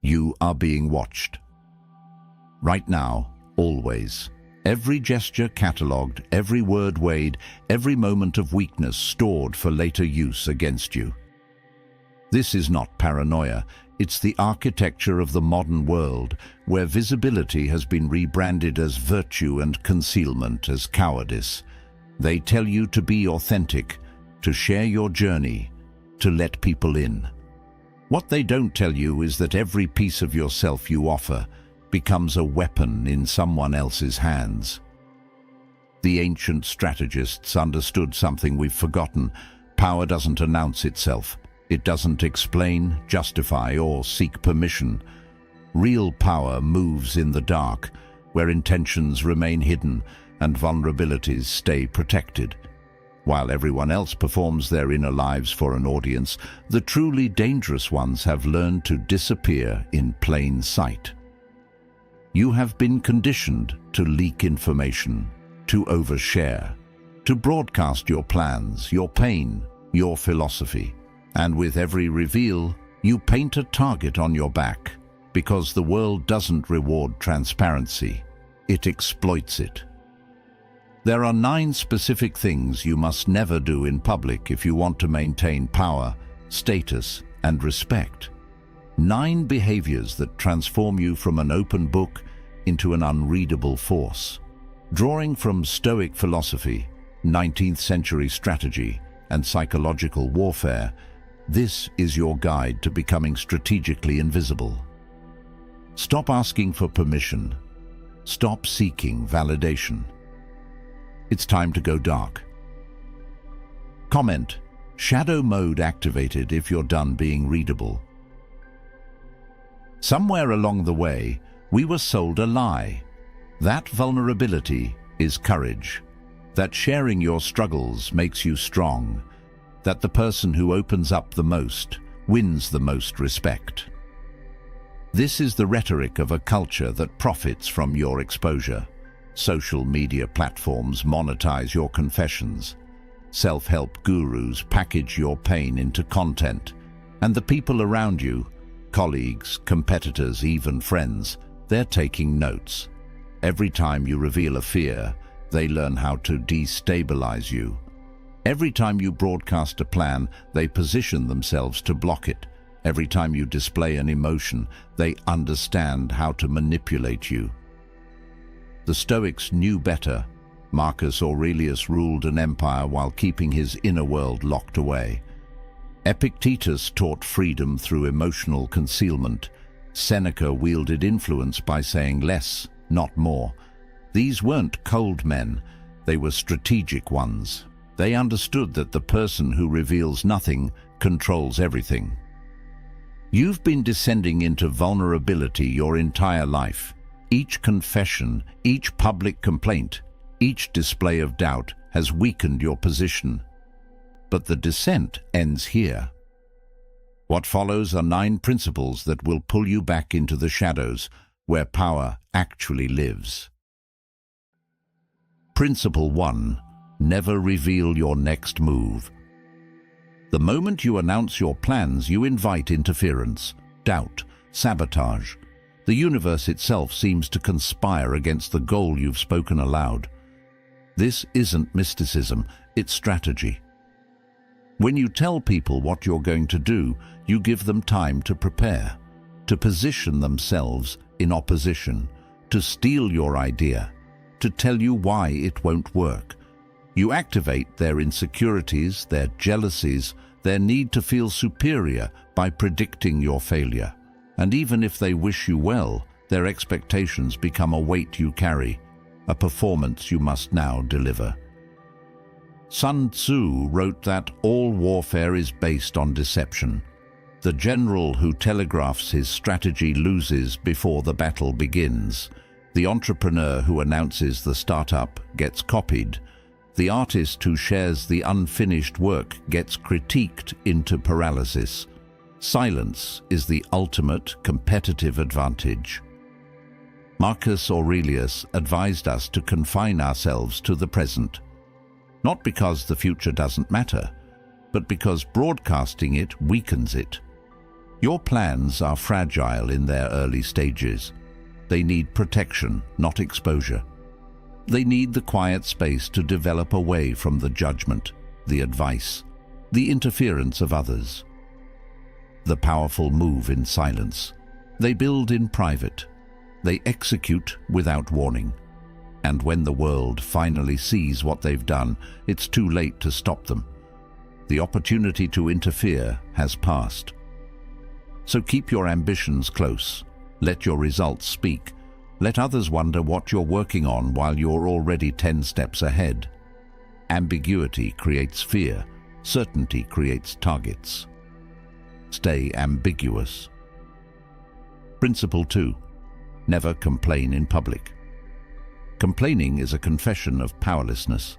You are being watched. Right now, always. Every gesture catalogued, every word weighed, every moment of weakness stored for later use against you. This is not paranoia. It's the architecture of the modern world, where visibility has been rebranded as virtue and concealment as cowardice. They tell you to be authentic, to share your journey, to let people in. What they don't tell you is that every piece of yourself you offer becomes a weapon in someone else's hands. The ancient strategists understood something we've forgotten. Power doesn't announce itself. It doesn't explain, justify, or seek permission. Real power moves in the dark, where intentions remain hidden and vulnerabilities stay protected. While everyone else performs their inner lives for an audience, the truly dangerous ones have learned to disappear in plain sight. You have been conditioned to leak information, to overshare, to broadcast your plans, your pain, your philosophy. And with every reveal, you paint a target on your back, because the world doesn't reward transparency, it exploits it. There are 9 specific things you must never do in public if you want to maintain power, status, and respect. 9 behaviors that transform you from an open book into an unreadable force. Drawing from Stoic philosophy, 19th century strategy, and psychological warfare, this is your guide to becoming strategically invisible. Stop asking for permission. Stop seeking validation. It's time to go dark. Comment: shadow mode activated if you're done being readable. Somewhere along the way, we were sold a lie. That vulnerability is courage. That sharing your struggles makes you strong. That the person who opens up the most wins the most respect. This is the rhetoric of a culture that profits from your exposure. Social media platforms monetize your confessions. Self-help gurus package your pain into content. And the people around you, colleagues, competitors, even friends, they're taking notes. Every time you reveal a fear, they learn how to destabilize you. Every time you broadcast a plan, they position themselves to block it. Every time you display an emotion, they understand how to manipulate you. The Stoics knew better. Marcus Aurelius ruled an empire while keeping his inner world locked away. Epictetus taught freedom through emotional concealment. Seneca wielded influence by saying less, not more. These weren't cold men, they were strategic ones. They understood that the person who reveals nothing controls everything. You've been descending into vulnerability your entire life. Each confession, each public complaint, each display of doubt has weakened your position. But the descent ends here. What follows are 9 principles that will pull you back into the shadows, where power actually lives. Principle 1. Never reveal your next move. The moment you announce your plans, you invite interference, doubt, sabotage. The universe itself seems to conspire against the goal you've spoken aloud. This isn't mysticism, it's strategy. When you tell people what you're going to do, you give them time to prepare, to position themselves in opposition, to steal your idea, to tell you why it won't work. You activate their insecurities, their jealousies, their need to feel superior by predicting your failure. And even if they wish you well, their expectations become a weight you carry, a performance you must now deliver. Sun Tzu wrote that all warfare is based on deception. The general who telegraphs his strategy loses before the battle begins. The entrepreneur who announces the startup gets copied. The artist who shares the unfinished work gets critiqued into paralysis. Silence is the ultimate competitive advantage. Marcus Aurelius advised us to confine ourselves to the present. Not because the future doesn't matter, but because broadcasting it weakens it. Your plans are fragile in their early stages. They need protection, not exposure. They need the quiet space to develop away from the judgment, the advice, the interference of others. The powerful move in silence. They build in private. They execute without warning. And when the world finally sees what they've done, it's too late to stop them. The opportunity to interfere has passed. So keep your ambitions close. Let your results speak. Let others wonder what you're working on while you're already 10 steps ahead. Ambiguity creates fear. Certainty creates targets. Stay ambiguous. Principle 2. Never complain in public. Complaining is a confession of powerlessness.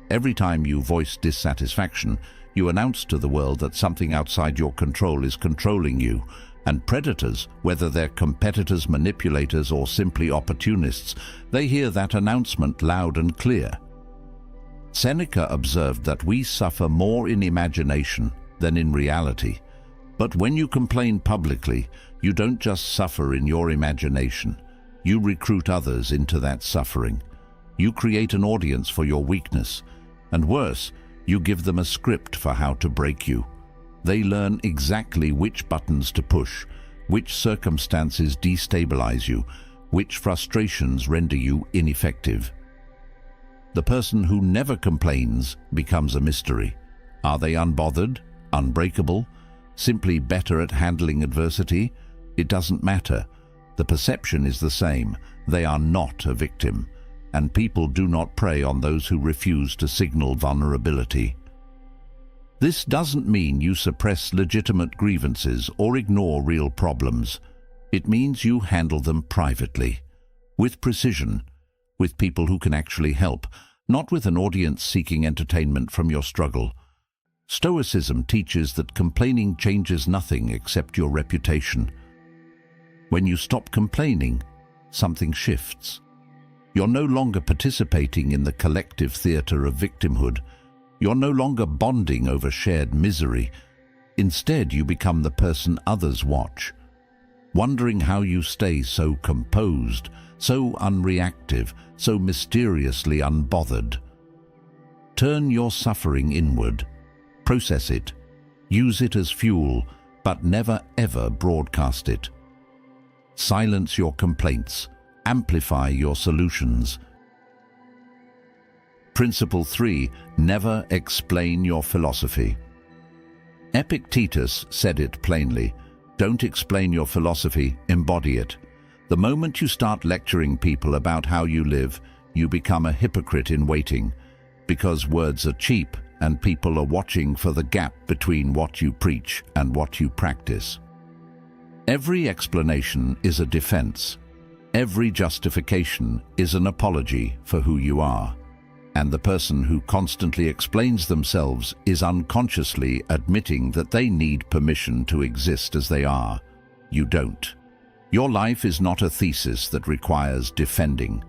Every time you voice dissatisfaction, you announce to the world that something outside your control is controlling you, and predators, whether they're competitors, manipulators, or simply opportunists, they hear that announcement loud and clear. Seneca observed that we suffer more in imagination than in reality. But when you complain publicly, you don't just suffer in your imagination. You recruit others into that suffering. You create an audience for your weakness. And worse, you give them a script for how to break you. They learn exactly which buttons to push, which circumstances destabilize you, which frustrations render you ineffective. The person who never complains becomes a mystery. Are they unbothered, unbreakable, simply better at handling adversity? It doesn't matter. The perception is the same. They are not a victim, and people do not prey on those who refuse to signal vulnerability. This doesn't mean you suppress legitimate grievances or ignore real problems. It means you handle them privately, with precision, with people who can actually help, not with an audience seeking entertainment from your struggle. Stoicism teaches that complaining changes nothing except your reputation. When you stop complaining, something shifts. You're no longer participating in the collective theater of victimhood. You're no longer bonding over shared misery. Instead, you become the person others watch, wondering how you stay so composed, so unreactive, so mysteriously unbothered. Turn your suffering inward. Process it. Use it as fuel, but never ever broadcast it. Silence your complaints. Amplify your solutions. Principle 3. Never explain your philosophy. Epictetus said it plainly. Don't explain your philosophy, embody it. The moment you start lecturing people about how you live, you become a hypocrite in waiting, because words are cheap and people are watching for the gap between what you preach and what you practice. Every explanation is a defense. Every justification is an apology for who you are. And the person who constantly explains themselves is unconsciously admitting that they need permission to exist as they are. You don't. Your life is not a thesis that requires defending.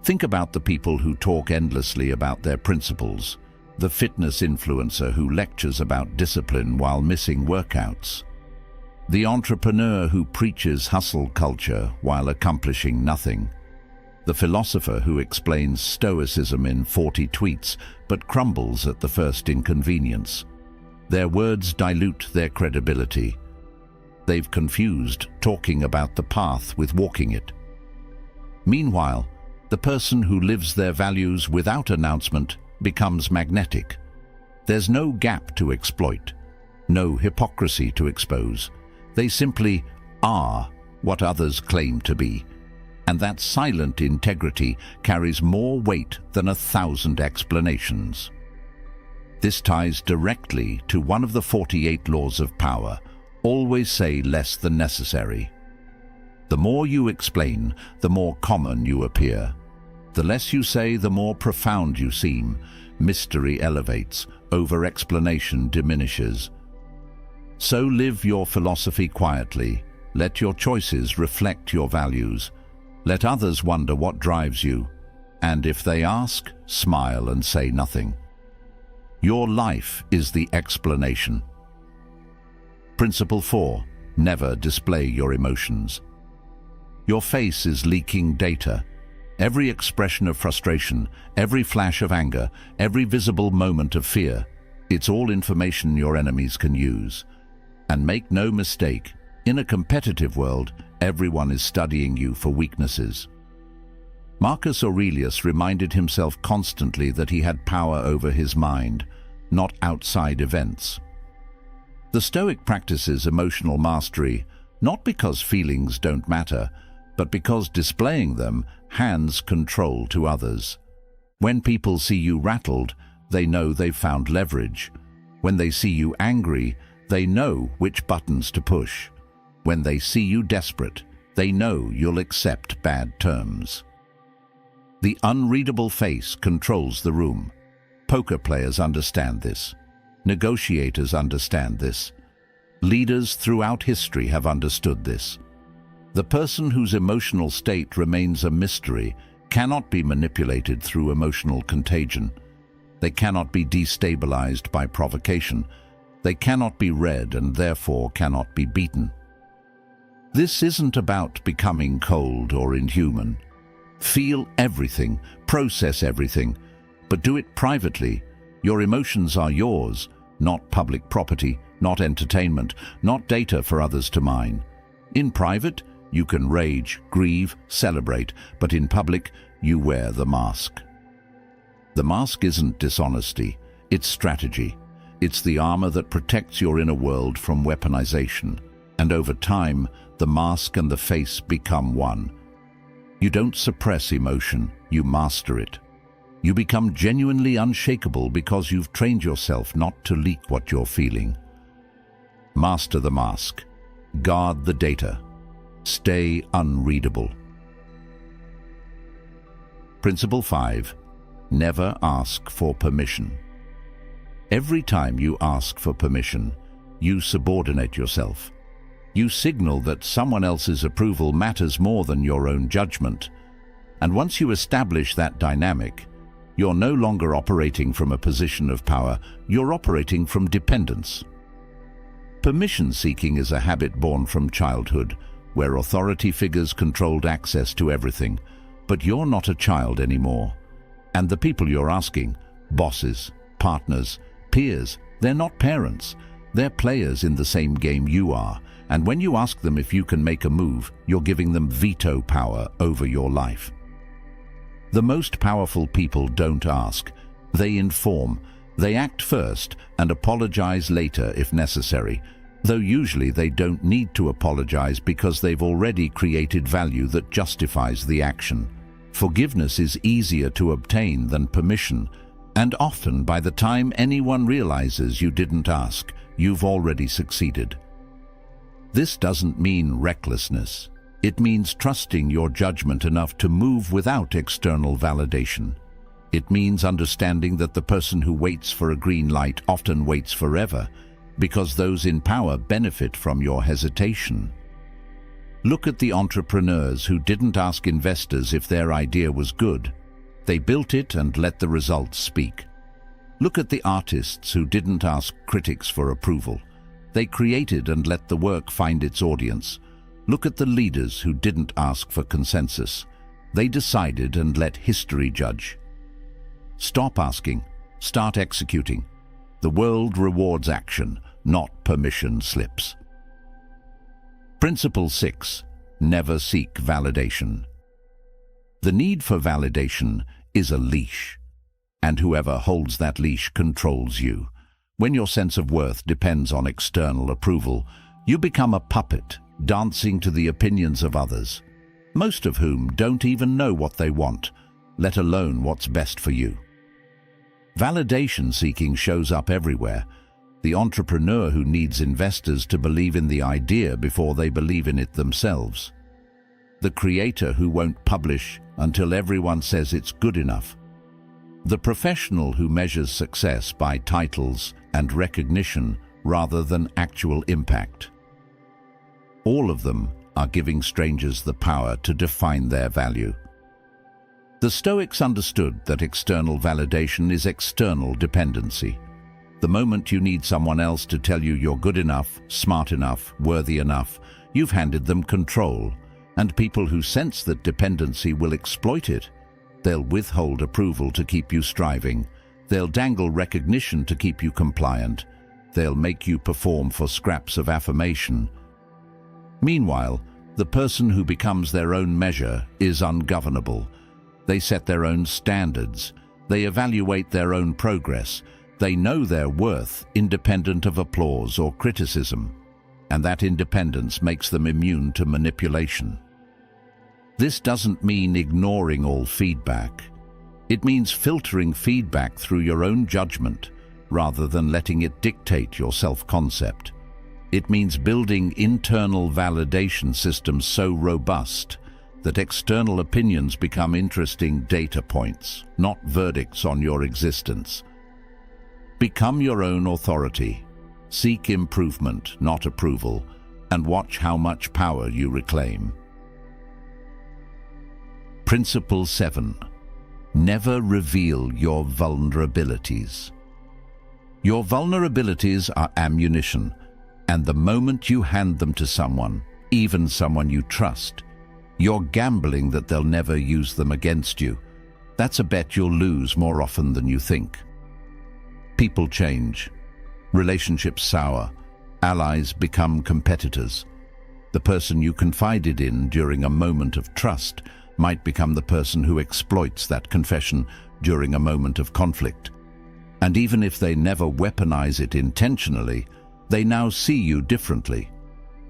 Think about the people who talk endlessly about their principles, the fitness influencer who lectures about discipline while missing workouts, the entrepreneur who preaches hustle culture while accomplishing nothing, the philosopher who explains Stoicism in 40 tweets but crumbles at the first inconvenience. Their words dilute their credibility. They've confused talking about the path with walking it. Meanwhile, the person who lives their values without announcement becomes magnetic. There's no gap to exploit, no hypocrisy to expose. They simply are what others claim to be. And that silent integrity carries more weight than 1,000 explanations. This ties directly to one of the 48 laws of power. Always say less than necessary. The more you explain, the more common you appear. The less you say, the more profound you seem. Mystery elevates, over-explanation diminishes. So live your philosophy quietly. Let your choices reflect your values. Let others wonder what drives you. And if they ask, smile and say nothing. Your life is the explanation. Principle 4. Never display your emotions. Your face is leaking data. Every expression of frustration, every flash of anger, every visible moment of fear, it's all information your enemies can use. And make no mistake, in a competitive world, everyone is studying you for weaknesses. Marcus Aurelius reminded himself constantly that he had power over his mind, not outside events. The Stoic practices emotional mastery, not because feelings don't matter, but because displaying them hands control to others. When people see you rattled, they know they've found leverage. When they see you angry, they know which buttons to push. When they see you desperate, they know you'll accept bad terms. The unreadable face controls the room. Poker players understand this. Negotiators understand this. Leaders throughout history have understood this. The person whose emotional state remains a mystery cannot be manipulated through emotional contagion. They cannot be destabilized by provocation. They cannot be read and therefore cannot be beaten. This isn't about becoming cold or inhuman. Feel everything, process everything, but do it privately. Your emotions are yours, not public property, not entertainment, not data for others to mine. In private, you can rage, grieve, celebrate, but in public, you wear the mask. The mask isn't dishonesty, it's strategy. It's the armor that protects your inner world from weaponization. And over time, the mask and the face become one. You don't suppress emotion, you master it. You become genuinely unshakable because you've trained yourself not to leak what you're feeling. Master the mask. Guard the data. Stay unreadable. Principle 5. Never ask for permission. Every time you ask for permission, you subordinate yourself. You signal that someone else's approval matters more than your own judgment. And once you establish that dynamic, you're no longer operating from a position of power, you're operating from dependence. Permission-seeking is a habit born from childhood, where authority figures controlled access to everything. But you're not a child anymore. And the people you're asking, bosses, partners, peers, they're not parents. They're players in the same game you are. And when you ask them if you can make a move, you're giving them veto power over your life. The most powerful people don't ask. They inform. They act first and apologize later if necessary, though usually they don't need to apologize because they've already created value that justifies the action. Forgiveness is easier to obtain than permission, and often by the time anyone realizes you didn't ask, you've already succeeded. This doesn't mean recklessness. It means trusting your judgment enough to move without external validation. It means understanding that the person who waits for a green light often waits forever, because those in power benefit from your hesitation. Look at the entrepreneurs who didn't ask investors if their idea was good. They built it and let the results speak. Look at the artists who didn't ask critics for approval. They created and let the work find its audience. Look at the leaders who didn't ask for consensus. They decided and let history judge. Stop asking. Start executing. The world rewards action, not permission slips. Principle 6. Never seek validation. The need for validation is a leash, and whoever holds that leash controls you. When your sense of worth depends on external approval, you become a puppet, dancing to the opinions of others, most of whom don't even know what they want, let alone what's best for you. Validation seeking shows up everywhere. The entrepreneur who needs investors to believe in the idea before they believe in it themselves. The creator who won't publish until everyone says it's good enough. The professional who measures success by titles and recognition rather than actual impact. All of them are giving strangers the power to define their value. The Stoics understood that external validation is external dependency. The moment you need someone else to tell you you're good enough, smart enough, worthy enough, you've handed them control. And people who sense that dependency will exploit it. They'll withhold approval to keep you striving. They'll dangle recognition to keep you compliant. They'll make you perform for scraps of affirmation. Meanwhile, the person who becomes their own measure is ungovernable. They set their own standards. They evaluate their own progress. They know their worth, independent of applause or criticism. And that independence makes them immune to manipulation. This doesn't mean ignoring all feedback. It means filtering feedback through your own judgment, rather than letting it dictate your self-concept. It means building internal validation systems so robust that external opinions become interesting data points, not verdicts on your existence. Become your own authority. Seek improvement, not approval, and watch how much power you reclaim. Principle 7. Never reveal your vulnerabilities. Your vulnerabilities are ammunition, and the moment you hand them to someone, even someone you trust, you're gambling that they'll never use them against you. That's a bet you'll lose more often than you think. People change. Relationships sour. Allies become competitors. The person you confided in during a moment of trust might become the person who exploits that confession during a moment of conflict. And even if they never weaponize it intentionally, they now see you differently.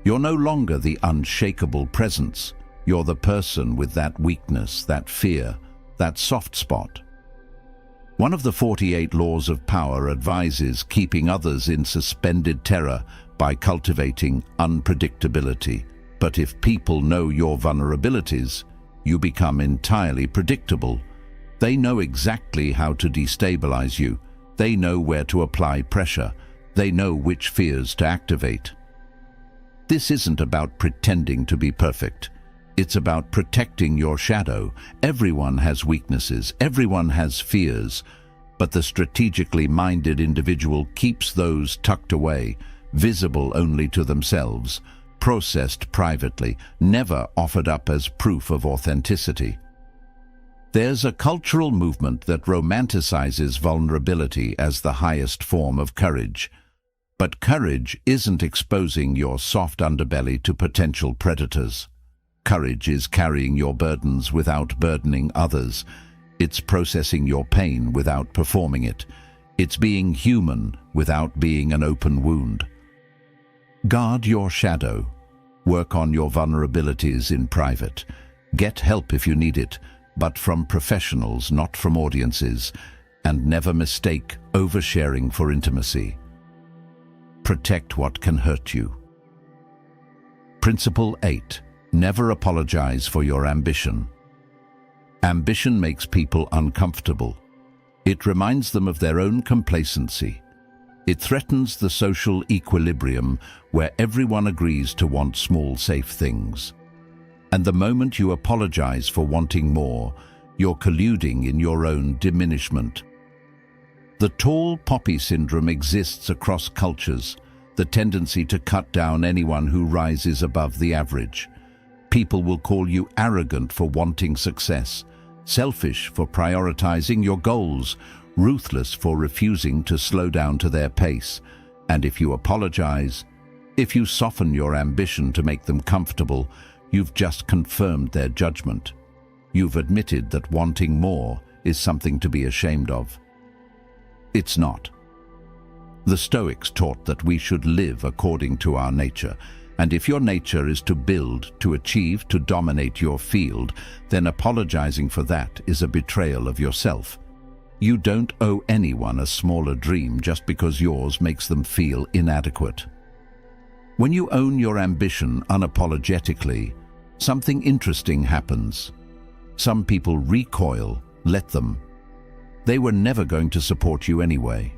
You're no longer the unshakable presence. You're the person with that weakness, that fear, that soft spot. One of the 48 laws of power advises keeping others in suspended terror by cultivating unpredictability. But if people know your vulnerabilities, you become entirely predictable. They know exactly how to destabilize you. They know where to apply pressure. They know which fears to activate. This isn't about pretending to be perfect. It's about protecting your shadow. Everyone has weaknesses. Everyone has fears. But the strategically minded individual keeps those tucked away, visible only to themselves, processed privately, never offered up as proof of authenticity. There's a cultural movement that romanticizes vulnerability as the highest form of courage. But courage isn't exposing your soft underbelly to potential predators. Courage is carrying your burdens without burdening others. It's processing your pain without performing it. It's being human without being an open wound. Guard your shadow. Work on your vulnerabilities in private. Get help if you need it, but from professionals, not from audiences. And never mistake oversharing for intimacy. Protect what can hurt you. Principle 8. Never apologize for your ambition. Ambition makes people uncomfortable. It reminds them of their own complacency. It threatens the social equilibrium where everyone agrees to want small, safe things. And the moment you apologize for wanting more, you're colluding in your own diminishment. The tall poppy syndrome exists across cultures, the tendency to cut down anyone who rises above the average. People will call you arrogant for wanting success, selfish for prioritizing your goals, ruthless for refusing to slow down to their pace. And if you apologize, if you soften your ambition to make them comfortable, you've just confirmed their judgment. You've admitted that wanting more is something to be ashamed of. It's not. The Stoics taught that we should live according to our nature, and if your nature is to build, to achieve, to dominate your field, then apologizing for that is a betrayal of yourself. You don't owe anyone a smaller dream just because yours makes them feel inadequate. When you own your ambition unapologetically, something interesting happens. Some people recoil, let them. They were never going to support you anyway.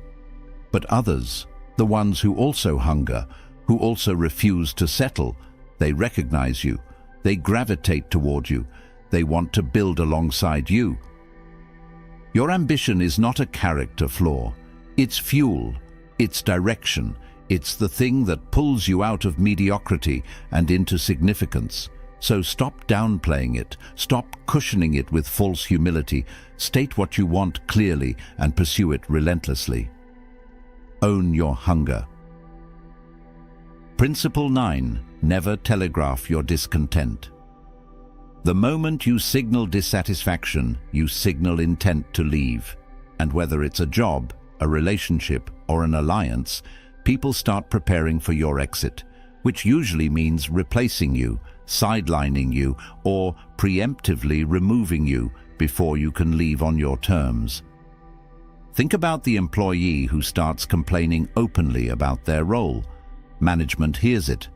But others, the ones who also hunger, who also refuse to settle, they recognize you, they gravitate toward you, they want to build alongside you. Your ambition is not a character flaw, it's fuel. It's direction. It's the thing that pulls you out of mediocrity and into significance. So stop downplaying it, stop cushioning it with false humility, state what you want clearly and pursue it relentlessly. Own your hunger. Principle 9. Never telegraph your discontent. The moment you signal dissatisfaction, you signal intent to leave. And whether it's a job, a relationship, or an alliance, people start preparing for your exit, which usually means replacing you, sidelining you, or preemptively removing you before you can leave on your terms. Think about the employee who starts complaining openly about their role. Management hears it.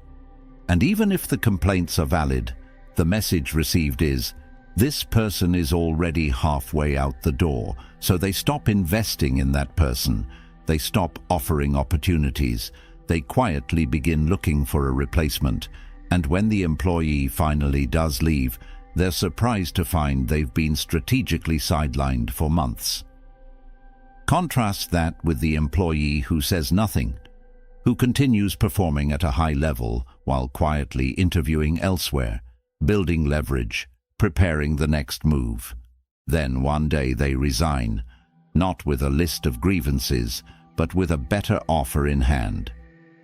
And even if the complaints are valid, the message received is, this person is already halfway out the door, so they stop investing in that person. They stop offering opportunities. They quietly begin looking for a replacement. And when the employee finally does leave, they're surprised to find they've been strategically sidelined for months. Contrast that with the employee who says nothing, who continues performing at a high level while quietly interviewing elsewhere, building leverage, preparing the next move. Then one day they resign, not with a list of grievances, but with a better offer in hand.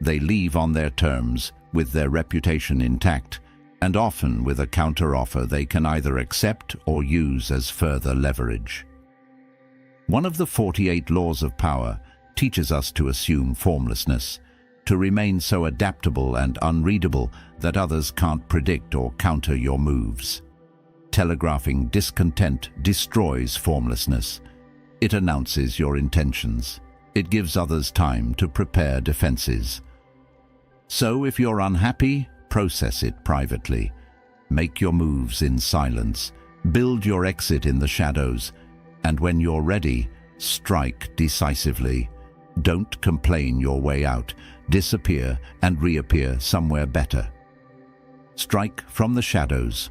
They leave on their terms, with their reputation intact, and often with a counteroffer they can either accept or use as further leverage. One of the 48 laws of power teaches us to assume formlessness, to remain so adaptable and unreadable that others can't predict or counter your moves. Telegraphing discontent destroys formlessness. It announces your intentions. It gives others time to prepare defenses. So if you're unhappy, process it privately. Make your moves in silence. Build your exit in the shadows. And when you're ready, strike decisively. Don't complain your way out. Disappear and reappear somewhere better. Strike from the shadows.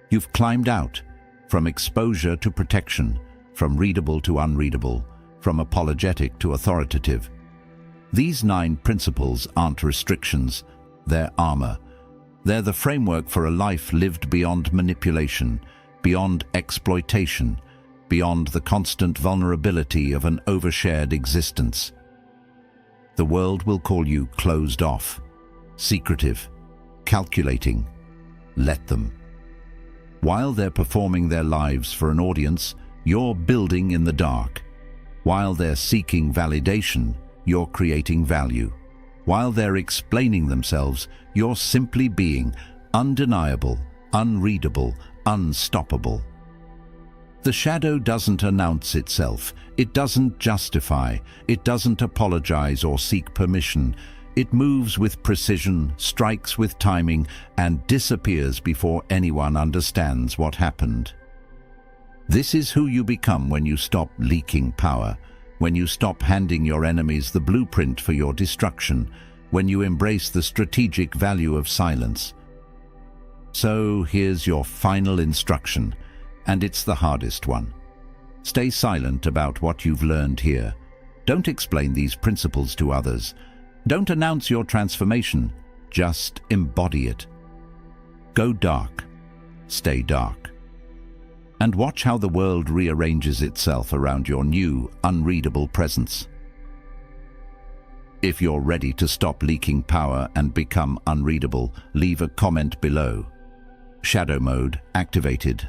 You've climbed out, from exposure to protection, from readable to unreadable, from apologetic to authoritative. These 9 principles aren't restrictions, they're armor. They're the framework for a life lived beyond manipulation, beyond exploitation, beyond the constant vulnerability of an overshared existence. The world will call you closed off, secretive, calculating. Let them. While they're performing their lives for an audience, you're building in the dark. While they're seeking validation, you're creating value. While they're explaining themselves, you're simply being undeniable, unreadable, unstoppable. The shadow doesn't announce itself. It doesn't justify. It doesn't apologize or seek permission. It moves with precision, strikes with timing, and disappears before anyone understands what happened. This is who you become when you stop leaking power, when you stop handing your enemies the blueprint for your destruction, when you embrace the strategic value of silence. So here's your final instruction, and it's the hardest one. Stay silent about what you've learned here. Don't explain these principles to others. Don't announce your transformation, just embody it. Go dark, stay dark. And watch how the world rearranges itself around your new, unreadable presence. If you're ready to stop leaking power and become unreadable, leave a comment below. Shadow mode activated.